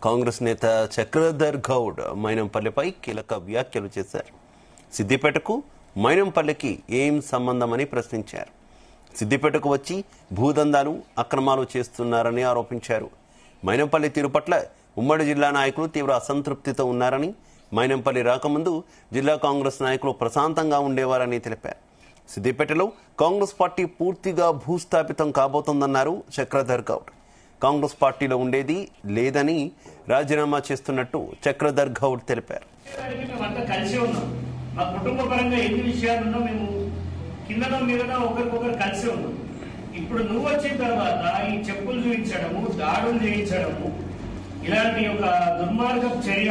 కాంగ్రెస్ నేత చక్రధర్ గౌడ్ మైనంపల్లిపై కీలక వ్యాఖ్యలు చేశారు. సిద్దిపేటకు మైనంపల్లికి ఏం సంబంధమని ప్రశ్నించారు. సిద్దిపేటకు వచ్చి భూదందాలు అక్రమాలు చేస్తున్నారని ఆరోపించారు. మైనంపల్లి తీరు పట్ల ఉమ్మడి జిల్లా నాయకులు తీవ్ర అసంతృప్తితో ఉన్నారని, మైనంపల్లి రాకముందు జిల్లా కాంగ్రెస్ నాయకులు ప్రశాంతంగా ఉండేవారని తెలిపారు. సిద్దిపేటలో కాంగ్రెస్ పార్టీ పూర్తిగా భూస్థాపితం కాబోతోందన్నారు చక్రధర్ గౌడ్. కాంగ్రెస్ పార్టీలో ఉండేది లేదని రాజీనామా చేస్తున్నట్టు చక్రధర్ గౌడ్ తెలిపారు. మా కుటుంబ పరంగా ఎన్ని విషయాలున్నా మేము కిందనో మీదనో ఒకరికొకరు కలిసి ఉన్నాం. ఇప్పుడు నువ్వు వచ్చిన తర్వాత ఈ చెప్పులు చూపించడము, దాడులు చేయించడము, ఇలాంటి ఒక దుర్మార్గపు చర్య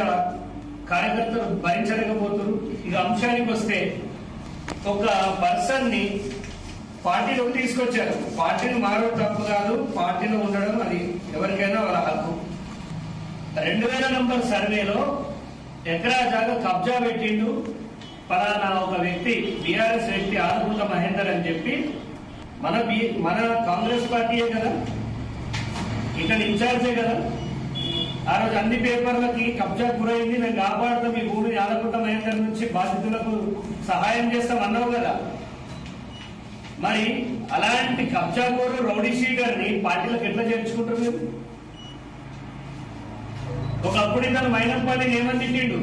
కార్యకర్తలు భరించలేకపోతున్నారు. ఇక అంశానికి వస్తే ఒక పర్సన్ ని పార్టీలోకి తీసుకొచ్చారు. పార్టీని మారడం తప్పు కాదు, పార్టీలో ఉండడం అది ఎవరికైనా వాళ్ళ హక్కు. 2000 నంబర్ సర్వేలో ఎకరా జాగా కబ్జా పెట్టిండు ఫలానా ఒక వ్యక్తి, బీఆర్ఎస్ వ్యక్తి ఆరుమూల మహేందర్ అని చెప్పి మన కాంగ్రెస్ పార్టీయే కదా, ఇక్కడ ఇన్ఛార్జే కదా. ఆ రోజు అన్ని పేపర్లకి కబ్జా గురైంది, నేను కాపాడుతాం మీ భూమిని ఆలకుంట మహేందర్ నుంచి బాధితులకు సహాయం చేస్తాం అన్నావు కదా. మరి అలాంటి కబ్జా కోరు రౌడీ షీటర్ని పార్టీలకు ఎట్లా చేర్చుకుంటారు మీరు? ఒకప్పుడు ఇతను మైనంపల్లిని ఏమని తిట్టిండు,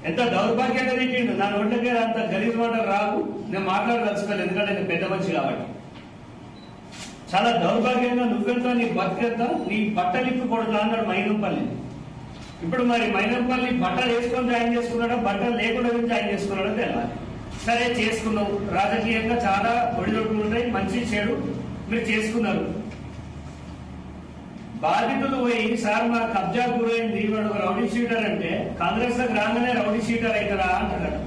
ఎంత దౌర్భాగ్యంగా తిట్టిండు. నా నోట్లకే అంత గలీజ్ మాట రాదు, నేను మాట్లాడదలుచుకోలేదు ఎందుకంటే నేను పెద్ద మనిషి కాబట్టి. చాలా దౌర్భాగ్యంగా నువ్వెంత, నీ బతికెంత, నీ బట్టలిప్పు కొడతా అన్నాడు మైనంపల్లి. ఇప్పుడు మరి మైనంపల్లి బట్టలు వేసుకొని జాయిన్ చేసుకున్నాడో బట్టలు లేకుండా జాయిన్ చేసుకున్నాడో తెలియాలి. సరే చేసుకున్నావు, రాజకీయంగా చాలా ఒడిదొడుకులు ఉంటాయి, మంచి చెడు మీరు చేసుకున్నారు. బాధితులు పోయి సార్ మా కబ్జా గురైంది, వాడు ఒక రౌడీ షీటర్ అంటే కాంగ్రెస్ లకు రాగానే రౌడీ షీటర్ అవుతారా అంటారు.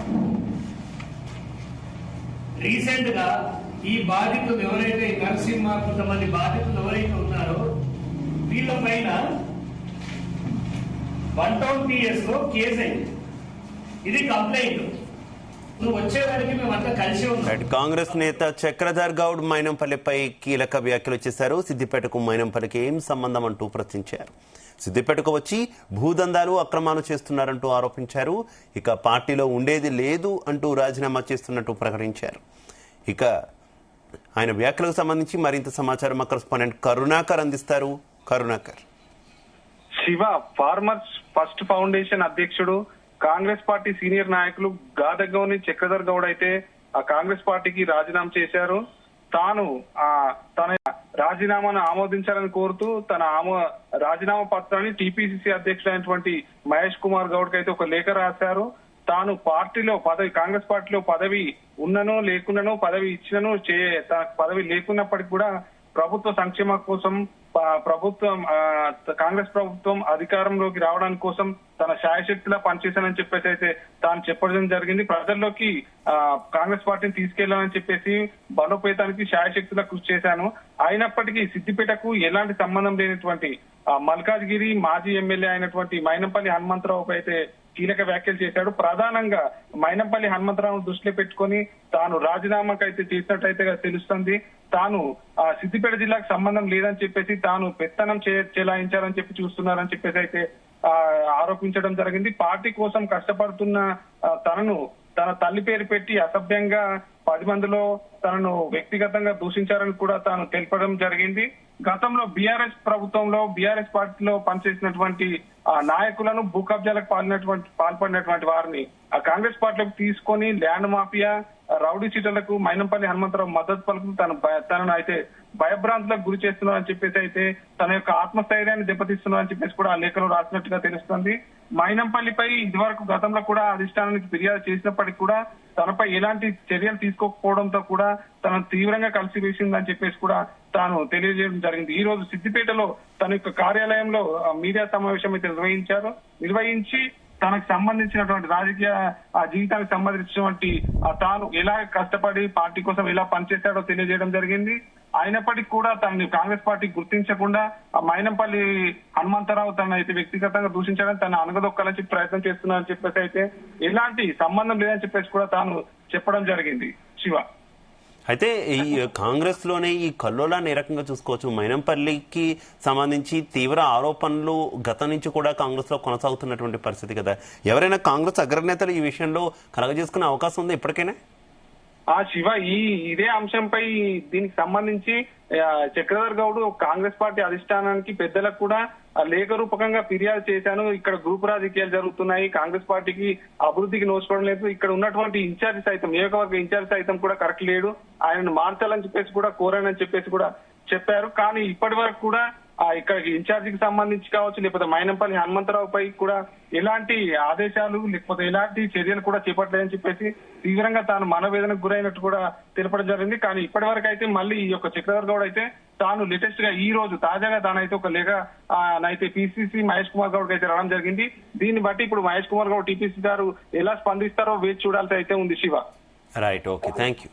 రీసెంట్ గా ఈ బాధితులు ఎవరైతే నరసింహ కొంతమంది బాధితులు ఎవరైతే ఉన్నారో వీళ్ళ పైన 1 PS లో కేసు అయింది. ఇది కంప్లైంట్. నువ్వు వచ్చేవారికి మేమంతా కలిసి ఉన్నాం. కాంగ్రెస్ నేత చక్రధర్ గౌడ్ మైనంపల్లిపై కీలక వ్యాఖ్యలు చేశారు. సిద్దిపేటకు మైనంపల్లికి ఏం సంబంధం అంటూ ప్రశ్నించారు. సిద్దిపేటకు వచ్చి భూదందాలు అక్రమాలు చేస్తున్నారంటూ ఆరోపించారు. ఇక పార్టీలో ఉండేది లేదు అంటూ రాజీనామా చేస్తున్నట్టు ప్రకటించారు. ఇక ఆయన వ్యాఖ్యలకు సంబంధించి మరింత సమాచారం మా కరెస్పాండెంట్ కరుణాకర్ అందిస్తారు. Karunakar. Shiva, farmers first foundation అధ్యక్షుడు, కాంగ్రెస్ పార్టీ సీనియర్ నాయకులు గాదగౌని చక్రధర్ గౌడ్ అయితే ఆ కాంగ్రెస్ పార్టీకి రాజీనామా చేశారు. తన రాజీనామాను ఆమోదించాలని కోరుతూ తన రాజీనామా పత్రాన్ని టీపీసీసీ అధ్యక్షుడైనటువంటి మహేష్ కుమార్ గౌడ్ కి అయితే ఒక లేఖ రాశారు. తాను పార్టీలో కాంగ్రెస్ పార్టీలో పదవి ఉన్ననో లేకున్నానో, పదవి ఇచ్చినను పదవి లేకున్నప్పటికీ కూడా ప్రభుత్వ సంక్షేమం కోసం కాంగ్రెస్ ప్రభుత్వం అధికారంలోకి రావడానికి కోసం తన శాయశక్తిలా పనిచేశానని చెప్పేసి అయితే తాను చెప్పడం జరిగింది. ప్రజల్లోకి కాంగ్రెస్ పార్టీని తీసుకెళ్లాలని చెప్పేసి బలోపేతానికి శాయశక్తిలా కృషి చేశాను. అయినప్పటికీ సిద్దిపేటకు ఎలాంటి సంబంధం లేనటువంటి మల్కాజ్గిరి మాజీ ఎమ్మెల్యే అయినటువంటి మైనంపల్లి హనుమంతరావుపై అయితే కీలక వ్యాఖ్యలు చేశాడు. ప్రధానంగా మైనంపల్లి హనుమంతరావును దృష్టిలో పెట్టుకుని తాను రాజీనామాకు అయితే చేసినట్టయితే తెలుస్తుంది. తాను సిద్దిపేట జిల్లాకు సంబంధం లేదని చెప్పేసి తాను పెత్తనం చెలాయించారని చెప్పి చూస్తున్నారని చెప్పేసి అయితే ఆరోపించడం జరిగింది. పార్టీ కోసం కష్టపడుతున్న తన తల్లి పేరు పెట్టి అసభ్యంగా 10 మందిలో తనను వ్యక్తిగతంగా దూషించారని కూడా తాను తెలపడం జరిగింది. గతంలో బీఆర్ఎస్ ప్రభుత్వంలో బీఆర్ఎస్ పార్టీలో పనిచేసినటువంటి నాయకులను భూ కబ్జాలకు పాల్పడినటువంటి వారిని ఆ కాంగ్రెస్ పార్టీలోకి తీసుకొని ల్యాండ్ మాఫియా, రౌడీ షీటర్లకు మైనంపల్లి హనుమంతరావు మద్దతు పలుకుతూ తనను అయితే భయభ్రాంతులకు గురి చేస్తున్నారని చెప్పేసి అయితే తన యొక్క ఆత్మస్థైర్యాన్ని దెబ్బతీస్తున్నారని చెప్పేసి కూడా ఆ లేఖలో రాసినట్టుగా తెలుస్తుంది. మైనంపల్లిపై ఇదివరకు గతంలో కూడా అధిష్టానానికి ఫిర్యాదు చేసినప్పటికీ కూడా తనపై ఎలాంటి చర్యలు తీసుకోకపోవడంతో కూడా తనను తీవ్రంగా కలిసివేసిందని చెప్పేసి కూడా తాను తెలియజేయడం జరిగింది. ఈ రోజు సిద్దిపేటలో తన యొక్క కార్యాలయంలో మీడియా సమావేశం అయితే నిర్వహించి తనకు సంబంధించినటువంటి రాజకీయ జీవితానికి సంబంధించినటువంటి తాను ఎలా కష్టపడి పార్టీ కోసం ఎలా పనిచేశాడో తెలియజేయడం జరిగింది. అయినప్పటికీ కూడా తనని కాంగ్రెస్ పార్టీ గుర్తించకుండా మైనంపల్లి హనుమంతరావు తన అయితే వ్యక్తిగతంగా దూషించడానికి తన అనగదొక్కాలని ప్రయత్నం చేస్తున్నారని చెప్పేసి అయితే ఎలాంటి సంబంధం లేదని చెప్పేసి కూడా తాను చెప్పడం జరిగింది. శివ. అయితే ఈ కాంగ్రెస్ లోనే ఈ కల్లోలాన్ని ఏ రకంగా చూసుకోవచ్చు? మైనంపల్లికి సంబంధించి తీవ్ర ఆరోపణలు గతం నుంచి కూడా కాంగ్రెస్ లో కొనసాగుతున్నటువంటి పరిస్థితి కదా. ఎవరైనా కాంగ్రెస్ అగ్రనేతలు ఈ విషయంలో కలగజేసుకునే అవకాశం ఉంది ఇప్పటికైనా? శివ, ఇదే అంశంపై దీనికి సంబంధించి చక్రధర్ గౌడ్ కాంగ్రెస్ పార్టీ అధిష్టానానికి పెద్దలకు కూడా లేఖ రూపకంగా ఫిర్యాదు చేశాను. ఇక్కడ గ్రూప్ రాజకీయాలు జరుగుతున్నాయి, కాంగ్రెస్ పార్టీకి అభివృద్ధికి నోచుకోవడం లేదు, ఇక్కడ ఉన్నటువంటి ఇన్ఛార్జ్ సైతం, నియోజకవర్గ ఇన్ఛార్జ్ సైతం కూడా కరెక్ట్ లేడు, ఆయనను మార్చాలని చెప్పేసి కూడా కోరానని చెప్పేసి కూడా చెప్పారు. కానీ ఇప్పటి వరకు కూడా ఇక్కడ ఇన్ఛార్జికి సంబంధించి కావచ్చు, లేకపోతే మైనంపల్లి హనుమంతరావు పై కూడా ఎలాంటి ఆదేశాలు లేకపోతే ఎలాంటి చర్యలు కూడా చేపట్టలేదని చెప్పేసి తీవ్రంగా తాను మనోవేదనకు గురైనట్టు కూడా తెలపడం జరిగింది. కానీ ఇప్పటి వరకు అయితే మళ్ళీ ఈ యొక్క చక్రధర్ గౌడ్ అయితే తాను లేటెస్ట్ గా ఈ రోజు తాజాగా తానైతే ఒక లేఖ అయితే పిసిసి మహేష్ కుమార్ గౌడ్ అయితే రావడం జరిగింది. దీన్ని బట్టి ఇప్పుడు మహేష్ కుమార్ గౌడ్ టీపీసీ గారు ఎలా స్పందిస్తారో వేచి చూడాల్సి అయితే ఉంది Shiva. Right, okay, thank you.